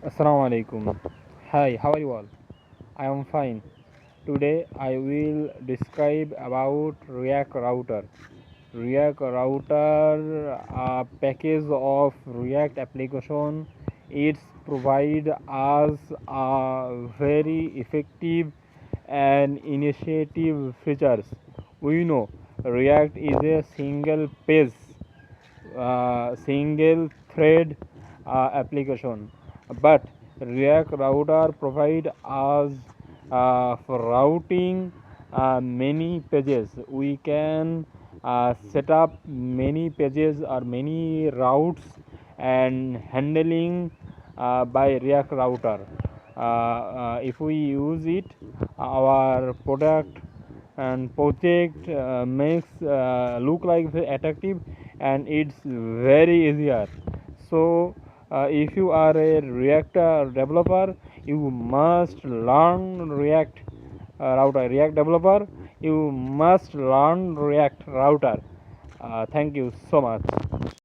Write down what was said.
Assalamu alaikum. Hi, how are you all? I am fine. Today I will describe about React Router. React Router, a package of React application. It provide us a very effective and initiative features. We know React is a single page, single thread application, but React Router provide us for routing many pages. We can set up many pages or many routes and handling by React Router. If we use it, our product and project makes look like very attractive, and it's very easier. So if you are a React developer, you must learn React router. React developer, you must learn React router. Thank you so much.